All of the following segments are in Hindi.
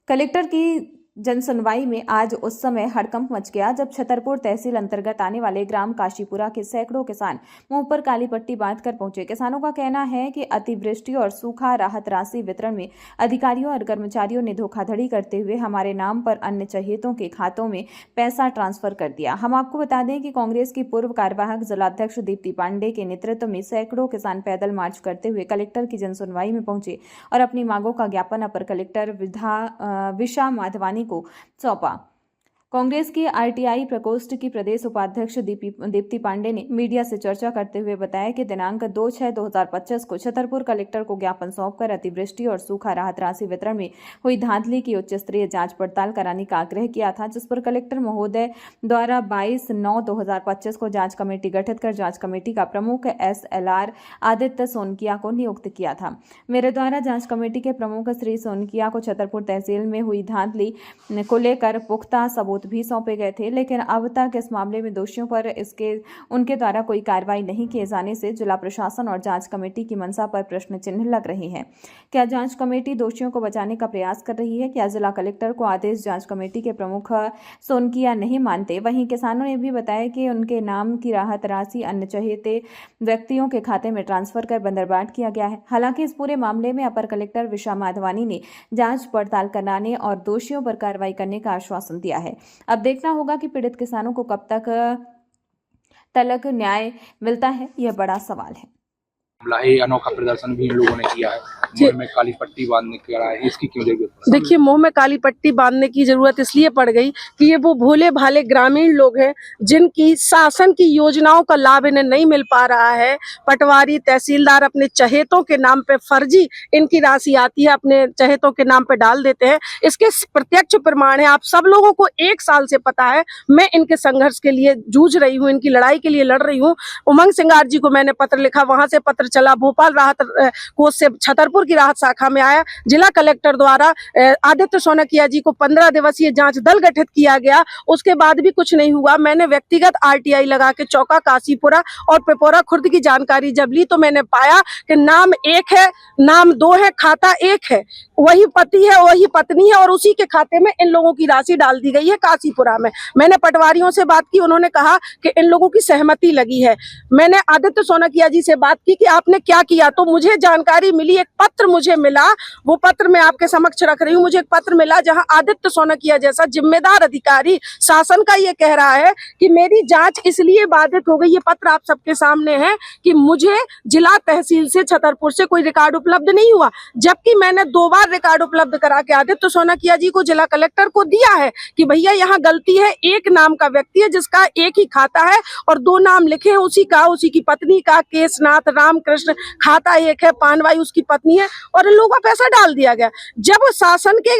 कलेक्टर की जन सुनवाई में आज उस समय हड़कंप मच गया जब छतरपुर तहसील अंतर्गत आने वाले ग्राम काशीपुरा के सैकड़ों किसान मुंह पर काली पट्टी बांधकर पहुंचे। किसानों का कहना है कि अतिवृष्टि और सूखा राहत राशि वितरण में अधिकारियों और कर्मचारियों ने धोखाधड़ी करते हुए हमारे नाम पर अन्य चहेतों के खातों में पैसा ट्रांसफर कर दिया। हम आपको बता दें कि कांग्रेस की पूर्व कार्यवाहक जिलाध्यक्ष दीप्ति पांडे के नेतृत्व में सैकड़ों किसान पैदल मार्च करते हुए कलेक्टर की जनसुनवाई में पहुंचे और अपनी मांगों का ज्ञापन अपर कलेक्टर विशा माधवानी को सौंपा। कांग्रेस की आरटीआई प्रकोष्ठ की प्रदेश उपाध्यक्ष दीप्ति पांडे ने मीडिया से चर्चा करते हुए बताया कि दिनांक 2/6/2025 को छतरपुर कलेक्टर को ज्ञापन सौंपकर अतिवृष्टि और सूखा राहत राशि वितरण में हुई धांधली की उच्च स्तरीय जांच पड़ताल कराने का आग्रह किया था, जिस पर कलेक्टर महोदय द्वारा 22/9/2025 को जांच कमेटी गठित कर जांच कमेटी का प्रमुख SLR आदित्य सोनकिया को नियुक्त किया था। मेरे द्वारा जांच कमेटी के प्रमुख श्री सोनकिया को छतरपुर तहसील में हुई धांधली को लेकर पुख्ता सबूत भी सौंपे गए थे, लेकिन अब तक इस मामले में दोषियों पर उनके द्वारा कोई कार्रवाई नहीं किए जाने से जिला प्रशासन और जांच कमेटी की मंशा पर प्रश्न चिन्ह लग रहे हैं। क्या जांच कमेटी दोषियों को बचाने का प्रयास कर रही है? क्या जिला कलेक्टर को आदेश जांच कमेटी के प्रमुख सोनकिया नहीं मानते? वहीं किसानों ने भी बताया कि उनके नाम की राहत राशि अन्य चहेते व्यक्तियों के खाते में ट्रांसफर कर बंदरबाट किया गया है। हालांकि इस पूरे मामले में अपर कलेक्टर विशा माधवानी ने जांच पड़ताल कराने और दोषियों पर कार्रवाई करने का आश्वासन दिया है। अब देखना होगा कि पीड़ित किसानों को कब तक न्याय मिलता है, यह बड़ा सवाल है। अनोखा प्रदर्शन भी इन लोगों ने किया है, मुंह में काली पट्टी बांधने का है, इसकी क्यों जरूरत? देखिए, मुंह में काली पट्टी बांधने की जरूरत इसलिए पड़ गई कि ये वो भोले भाले ग्रामीण लोग हैं जिनकी शासन की योजनाओं का लाभ इन्हें नहीं मिल पा रहा है। पटवारी तहसीलदार अपने चहेतों के नाम पे फर्जी इनकी राशि आती है, अपने चहेतों के नाम पे डाल देते हैं। इसके प्रत्यक्ष प्रमाण है, आप सब लोगों को 1 साल से पता है। मैं इनके संघर्ष के लिए जूझ रही हूँ, इनकी लड़ाई के लिए लड़ रही हूँ। उमंग सिंगार जी को मैंने पत्र लिखा, वहां से पत्र चला, भोपाल राहत कोष से छतरपुर की राहत शाखा में आया। जिला कलेक्टर द्वारा आदित्य सोनकिया जी को 15 दिवसीय जांच दल गठित किया गया, उसके बाद भी कुछ नहीं हुआ। मैंने व्यक्तिगत RTI लगा के चौका, काशीपुरा और पिपौरा खुर्द की जानकारी जब ली तो मैंने पाया कि नाम 1 है, नाम 2 है, खाता 1 है, वही पति है, वही पत्नी है और उसी के खाते में इन लोगों की राशि डाल दी गई है काशीपुरा में। मैंने पटवारियों से बात की, उन्होंने कहा कि इन लोगों की सहमति लगी है। मैंने आदित्य सोनकिया जी से बात की कि आपने क्या किया, तो मुझे जानकारी मिली, एक पत्र मुझे मिला, वो पत्र मैं आपके समक्ष रख रही हूँ। मुझे एक पत्र मिला जहां आदित्य सोनकिया जैसा जिम्मेदार अधिकारी शासन का ये कह रहा है कि मेरी जांच इसलिए बाधित हो गई, ये पत्र आप सबके सामने है, कि मुझे जिला तहसील से छतरपुर से कोई रिकॉर्ड उपलब्ध नहीं हुआ, जबकि मैंने 2 बार रिकॉर्ड उपलब्ध करा के आदित्य सोनकिया जी को, जिला कलेक्टर को दिया है कि भैया यहाँ गलती है, एक नाम का व्यक्ति है जिसका एक ही खाता है और 2 नाम लिखे हैं, उसी की पत्नी का, केशनाथ रामकृष्ण, खाता 1 है, पानवाई उसकी पत्नी है और इन लोगों का पैसा डाल दिया गया। जब शासन के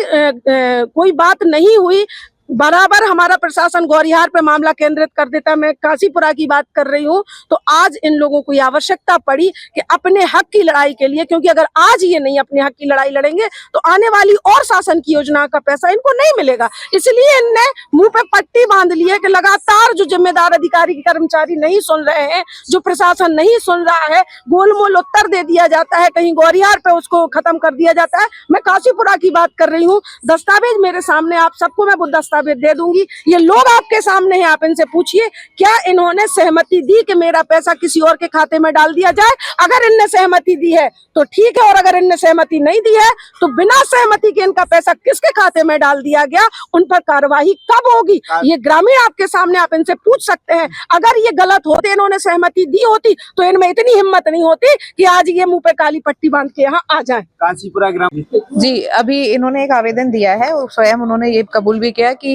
कोई बात नहीं हुई, बराबर हमारा प्रशासन गौरिहार पे मामला केंद्रित कर देता है। मैं काशीपुरा की बात कर रही हूँ, तो आज इन लोगों को ये आवश्यकता पड़ी कि अपने हक की लड़ाई के लिए, क्योंकि अगर आज ये नहीं अपने हक की लड़ाई लड़ेंगे तो आने वाली और शासन की योजना का पैसा इनको नहीं मिलेगा। इसलिए इनने मुंह पे पट्टी बांध ली है कि लगातार जो जिम्मेदार अधिकारी कर्मचारी नहीं सुन रहे हैं, जो प्रशासन नहीं सुन रहा है, गोलमोल उत्तर दे दिया जाता है, कहीं गौरिहार पे उसको खत्म कर दिया जाता है। मैं काशीपुरा की बात कर रही हूँ, दस्तावेज मेरे सामने, आप सबको मैं वो दस्तावेज दे दूंगी। ये लोग आपके सामने हैं, आप इनसे पूछिए क्या इन्होंने सहमति दी कि मेरा पैसा किसी और के खाते में डाल दिया जाए। अगर इनने सहमति दी है तो ठीक है, और अगर इनने सहमति नहीं दी है तो बिना सहमति के इनका पैसा किसके खाते में डाल दिया गया, उन पर कार्रवाई कब होगी, ये ग्रामीण आपके सामने, आप इनसे पूछ सकते हैं। अगर ये गलत होते, इन्होंने सहमति दी होती तो इनमें इतनी हिम्मत नहीं होती कि आज ये मुंह पे काली पट्टी बांध के यहाँ आ जाए। काशीपुरा ग्राम जी, अभी इन्होंने एक आवेदन दिया है और स्वयं उन्होंने ये कबूल भी किया कि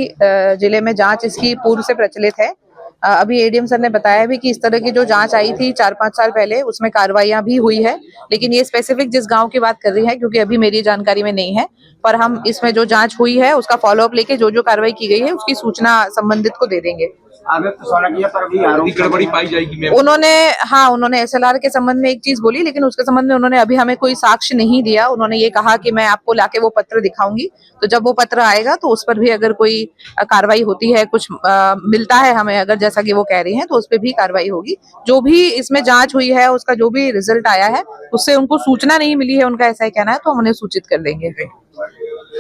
जिले में जांच इसकी पूर्व से प्रचलित है। अभी ADM सर ने बताया भी कि इस तरह की जो जांच आई थी 4-5 साल पहले, उसमें कार्रवाइयां भी हुई है, लेकिन ये स्पेसिफिक जिस गांव की बात कर रही है, क्योंकि अभी मेरी जानकारी में नहीं है, पर हम इसमें जो जांच हुई है उसका फॉलोअप लेके जो कार्रवाई की गई है उसकी सूचना संबंधित को दे देंगे। आदित्य सोनकिया पर भी गड़बड़ी पाई जाएगी। उन्होंने SLR के संबंध में एक चीज बोली, लेकिन उसके संबंध में उन्होंने अभी हमें कोई साक्ष्य नहीं दिया। उन्होंने ये कहा कि मैं आपको लाके वो पत्र दिखाऊंगी, तो जब वो पत्र आएगा तो उस पर भी अगर कोई कार्रवाई होती है, कुछ मिलता है हमें, अगर जैसा कि वो कह रही हैं, तो उस पर भी कार्रवाई होगी। जो भी इसमें जांच हुई है, उसका जो भी रिजल्ट आया है, उससे उनको सूचना नहीं मिली है, उनका ऐसा ही कहना है, तो हम उन्हें सूचित कर देंगे।